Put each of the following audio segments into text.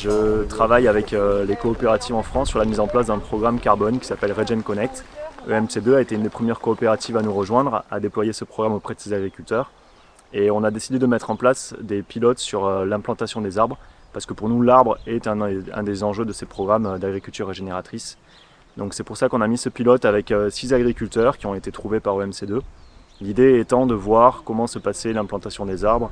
Je travaille avec les coopératives en France sur la mise en place d'un programme carbone qui s'appelle Regen Connect. EMC2 a été une des premières coopératives à nous rejoindre, à déployer ce programme auprès de ses agriculteurs. Et on a décidé de mettre en place des pilotes sur l'implantation des arbres, parce que pour nous l'arbre est un des enjeux de ces programmes d'agriculture régénératrice. Donc c'est pour ça qu'on a mis ce pilote avec 6 agriculteurs qui ont été trouvés par EMC2. L'idée étant de voir comment se passait l'implantation des arbres,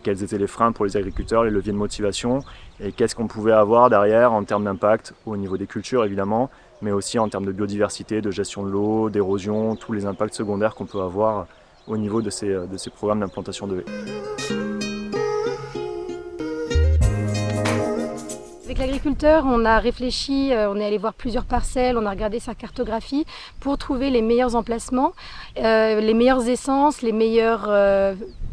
quels étaient les freins pour les agriculteurs, les leviers de motivation et qu'est-ce qu'on pouvait avoir derrière en termes d'impact au niveau des cultures évidemment, mais aussi en termes de biodiversité, de gestion de l'eau, d'érosion, tous les impacts secondaires qu'on peut avoir au niveau de ces programmes d'implantation de haies. Avec l'agriculteur, on a réfléchi, on est allé voir plusieurs parcelles, on a regardé sa cartographie pour trouver les meilleurs emplacements, les meilleures essences, les meilleures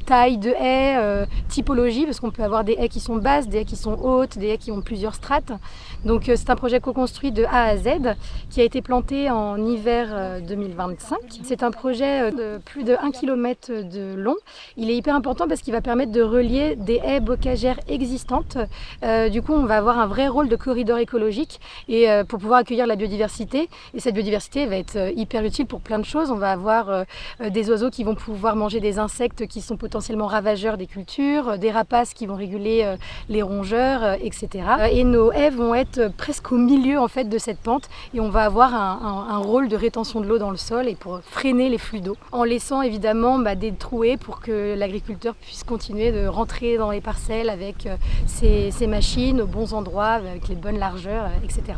tailles de haies, typologie, parce qu'on peut avoir des haies qui sont basses, des haies qui sont hautes, des haies qui ont plusieurs strates. Donc c'est un projet co-construit de A à Z qui a été planté en hiver 2025. C'est un projet de plus de 1 km de long. Il est hyper important parce qu'il va permettre de relier des haies bocagères existantes. Du coup, on va avoir un vrai rôle de corridor écologique et pour pouvoir accueillir la biodiversité. Et cette biodiversité va être hyper utile pour plein de choses. On va avoir des oiseaux qui vont pouvoir manger des insectes qui sont potentiellement ravageurs des cultures, des rapaces qui vont réguler les rongeurs, etc. Et nos haies vont être presque au milieu en fait de cette pente et on va avoir un rôle de rétention de l'eau dans le sol et pour freiner les flux d'eau en laissant évidemment des trouées pour que l'agriculteur puisse continuer de rentrer dans les parcelles avec ses machines aux bons endroits, avec les bonnes largeurs, etc.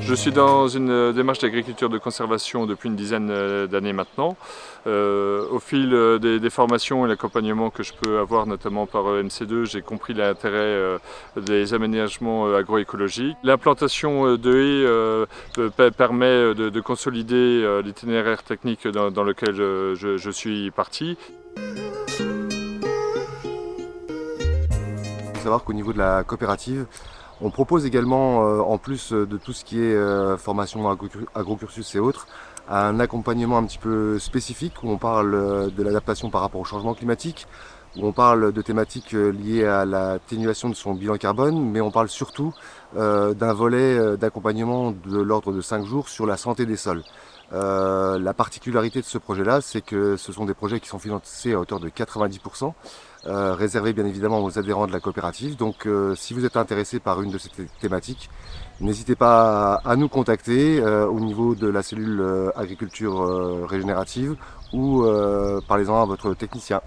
Je suis dans une démarche d'agriculture de conservation depuis une dizaine d'années maintenant. Au fil des formations et l'accompagnement que je peux avoir notamment par MC2, j'ai compris l'intérêt des aménagements agroécologiques. L'implantation de haies permet de consolider l'itinéraire technique dans lequel je suis parti. Il faut savoir qu'au niveau de la coopérative, on propose également, en plus de tout ce qui est formation agrocursus et autres, un accompagnement un petit peu spécifique où on parle de l'adaptation par rapport au changement climatique, où on parle de thématiques liées à l'atténuation de son bilan carbone, mais on parle surtout d'un volet d'accompagnement de l'ordre de 5 jours sur la santé des sols. La particularité de ce projet-là, c'est que ce sont des projets qui sont financés à hauteur de 90%, réservés bien évidemment aux adhérents de la coopérative. Donc si vous êtes intéressé par une de ces thématiques, n'hésitez pas à nous contacter au niveau de la cellule agriculture régénérative ou parlez-en à votre technicien.